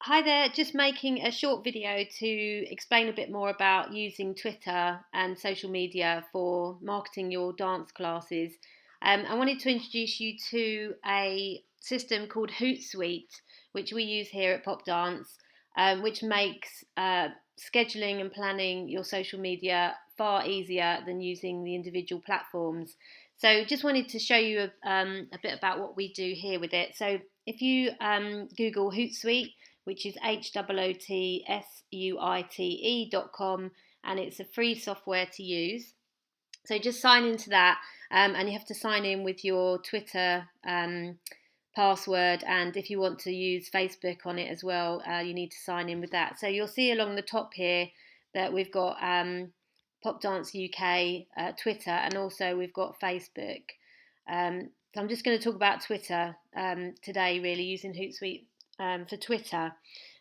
Hi there, just making a short video to explain a bit more about using Twitter and social media for marketing your dance classes. I wanted to introduce you to a system called Hootsuite, which we use here at Pop Dance, which makes scheduling and planning your social media far easier than using the individual platforms. So, just wanted to show you a bit about what we do here with it. So, if you Google Hootsuite, which is HOOTSUITE.com, and it's a free software to use. So just sign into that, and you have to sign in with your Twitter password, and if you want to use Facebook on it as well, you need to sign in with that. So you'll see along the top here that we've got Pop Dance UK, Twitter, and also we've got Facebook. So I'm just going to talk about Twitter today, really, using Hootsuite for Twitter, and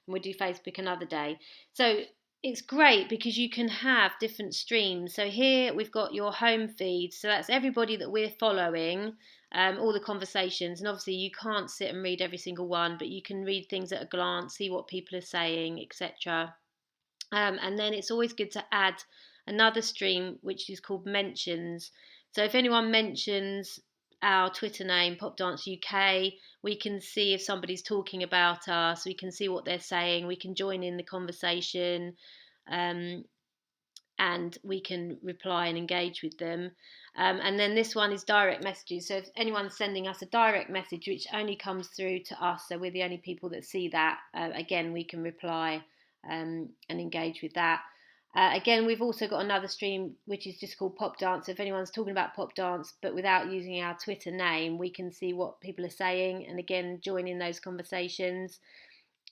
we'll do Facebook another day. So it's great because you can have different streams. So here we've got your home feed, so that's everybody that we're following, all the conversations, and obviously you can't sit and read every single one, but you can read things at a glance, see what people are saying, etc. And then it's always good to add another stream which is called mentions. So if anyone mentions our Twitter name, Pop Dance UK, we can see if somebody's talking about us, we can see what they're saying, we can join in the conversation, um, and we can reply and engage with them. And then this one is direct messages. So if anyone's sending us a direct message, which only comes through to us, so we're the only people that see that, again, we can reply and engage with that. Again, we've also got another stream which is just called Pop Dance. So if anyone's talking about Pop Dance but without using our Twitter name, we can see what people are saying and again join in those conversations.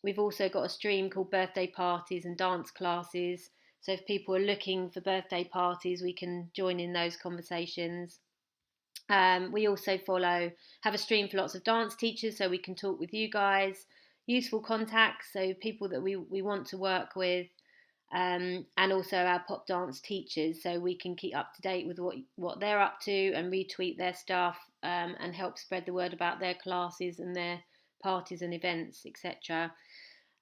We've also got a stream called Birthday Parties and Dance Classes. So if people are looking for birthday parties, we can join in those conversations. We also have a stream for lots of dance teachers, so we can talk with you guys. Useful contacts, so people that we want to work with, and also our pop dance teachers, so we can keep up to date with what they're up to and retweet their stuff, and help spread the word about their classes and their parties and events, etc.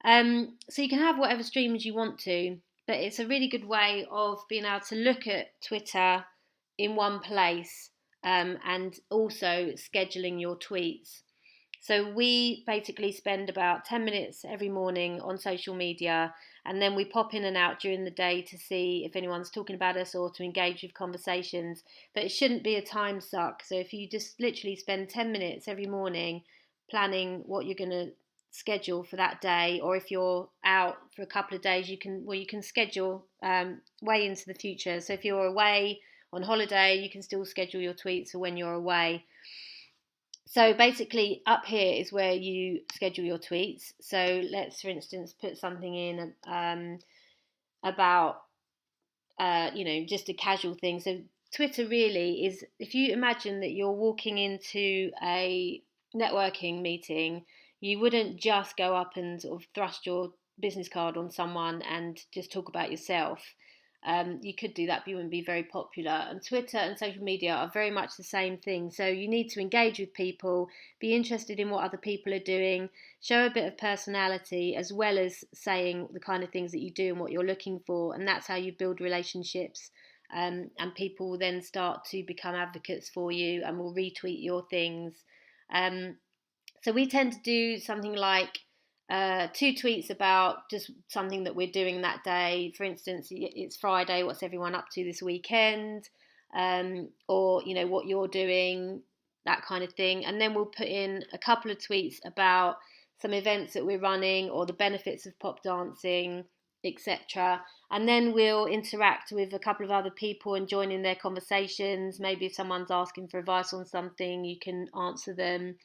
So you can have whatever streams you want to, but it's a really good way of being able to look at Twitter in one place, and also scheduling your tweets. So we basically spend about 10 minutes every morning on social media, and then we pop in and out during the day to see if anyone's talking about us or to engage with conversations. But it shouldn't be a time suck. So if you just literally spend 10 minutes every morning planning what you're going to schedule for that day, or if you're out for a couple of days, you can schedule way into the future. So if you're away on holiday, you can still schedule your tweets for when you're away. So basically, up here is where you schedule your tweets. So let's, for instance, put something in about, just a casual thing. So Twitter really is, if you imagine that you're walking into a networking meeting, you wouldn't just go up and sort of thrust your business card on someone and just talk about yourself. You could do that, but you wouldn't be very popular. And Twitter and social media are very much the same thing. So you need to engage with people, be interested in what other people are doing, show a bit of personality, as well as saying the kind of things that you do and what you're looking for. And that's how you build relationships. And people will then start to become advocates for you and will retweet your things. So we tend to do something like two tweets about just something that we're doing that day. For instance, it's Friday, what's everyone up to this weekend? Or, what you're doing, that kind of thing. And then we'll put in a couple of tweets about some events that we're running or the benefits of pop dancing, etc. And then we'll interact with a couple of other people and join in their conversations. Maybe if someone's asking for advice on something, you can answer them.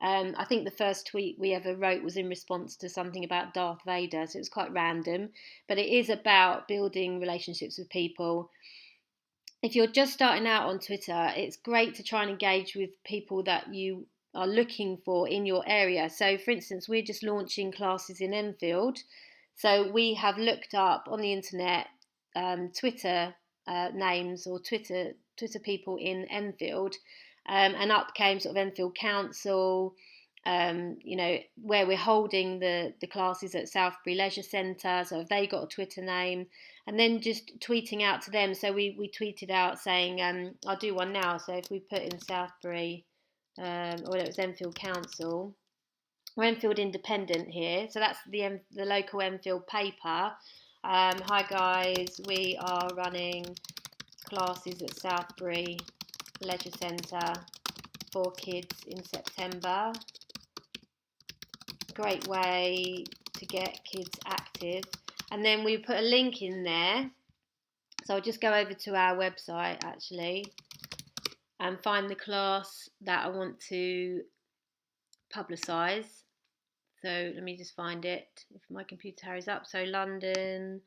I think the first tweet we ever wrote was in response to something about Darth Vader, so it was quite random. But it is about building relationships with people. If you're just starting out on Twitter, it's great to try and engage with people that you are looking for in your area. So, for instance, we're just launching classes in Enfield. So we have looked up on the internet Twitter names or Twitter people in Enfield, and up came sort of Enfield Council, you know, where we're holding the classes at Southbury Leisure Centre, so have they got a Twitter name, and then just tweeting out to them. So we tweeted out saying, I'll do one now. So if we put in Southbury, or it was Enfield Council, or Enfield Independent here, so that's the local Enfield paper. Hi guys, we are running classes at Southbury Leisure Centre for kids in September. Great way to get kids active. And then we put a link in there. So I'll just go over to our website actually and find the class that I want to publicise. So let me just find it if my computer hurries up. So London.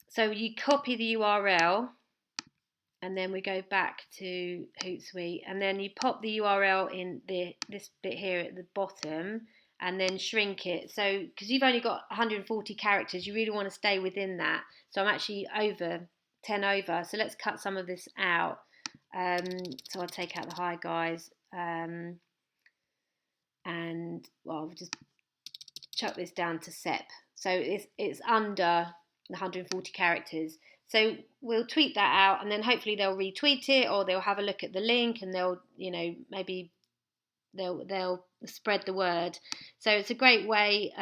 So you copy the URL and then we go back to Hootsuite and then you pop the URL in this bit here at the bottom and then shrink it. So because you've only got 140 characters, you really want to stay within that. So I'm actually over 10 over. So let's cut some of this out. So I'll take out the hi guys, and well, I'll just chuck this down to SEP. So it's under the 140 characters. So we'll tweet that out and then hopefully they'll retweet it or they'll have a look at the link and they'll, you know, maybe they'll spread the word. So it's a great way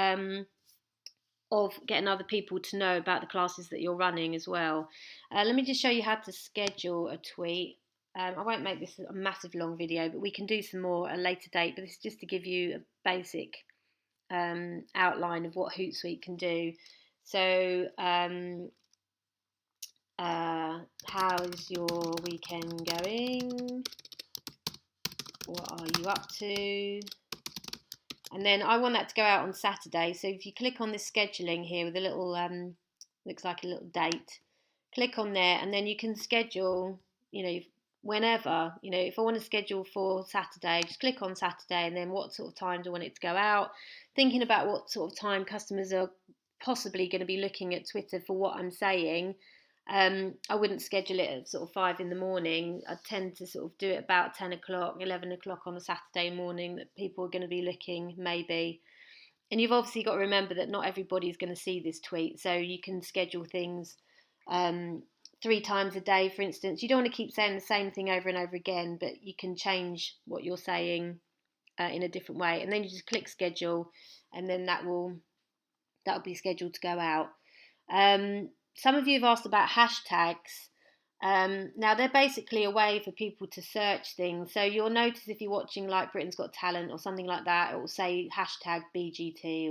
of getting other people to know about the classes that you're running as well. Let me just show you how to schedule a tweet. I won't make this a massive long video, but we can do some more at a later date. But this is just to give you a basic outline of what Hootsuite can do. So how's your weekend going? What are you up to? And then I want that to go out on Saturday. So if you click on this scheduling here with a little, looks like a little date, click on there and then you can schedule, you know, whenever, you know, if I want to schedule for Saturday, just click on Saturday and then what sort of time do I want it to go out. Thinking about what sort of time customers are possibly going to be looking at Twitter for what I'm saying. I wouldn't schedule it at sort of 5 in the morning. I tend to sort of do it about 10 o'clock, 11 o'clock on a Saturday morning that people are going to be looking maybe. And you've obviously got to remember that not everybody's going to see this tweet. So you can schedule things 3 times a day, for instance. You don't want to keep saying the same thing over and over again, but you can change what you're saying in a different way. And then you just click schedule and then that'll be scheduled to go out. Some of you have asked about hashtags. Now, they're basically a way for people to search things. So you'll notice if you're watching like Britain's Got Talent or something like that, it will say hashtag BGT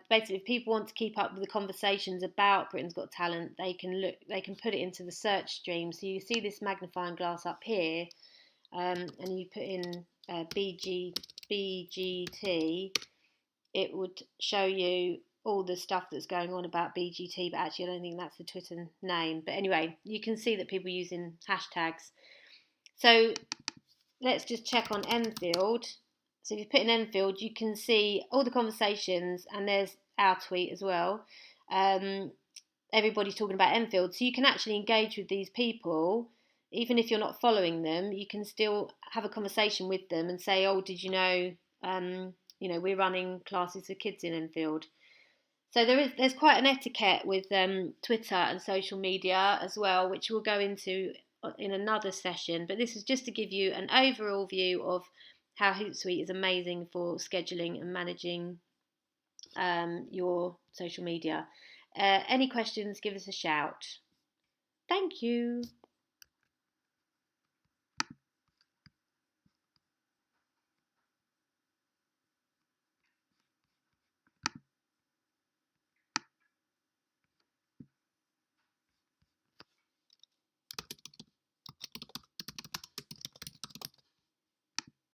basically if people want to keep up with the conversations about Britain's Got Talent, they can put it into the search stream. So you see this magnifying glass up here, and you put in BGT, it would show you all the stuff that's going on about BGT, but actually I don't think that's the Twitter name. But anyway, you can see that people are using hashtags. So let's just check on Enfield. So if you put in Enfield, you can see all the conversations, and there's our tweet as well. Everybody's talking about Enfield, so you can actually engage with these people. Even if you're not following them, you can still have a conversation with them and say, oh, did you know, we're running classes for kids in Enfield. So there's quite an etiquette with Twitter and social media as well, which we'll go into in another session. But this is just to give you an overall view of how Hootsuite is amazing for scheduling and managing your social media. Any questions, give us a shout. Thank you.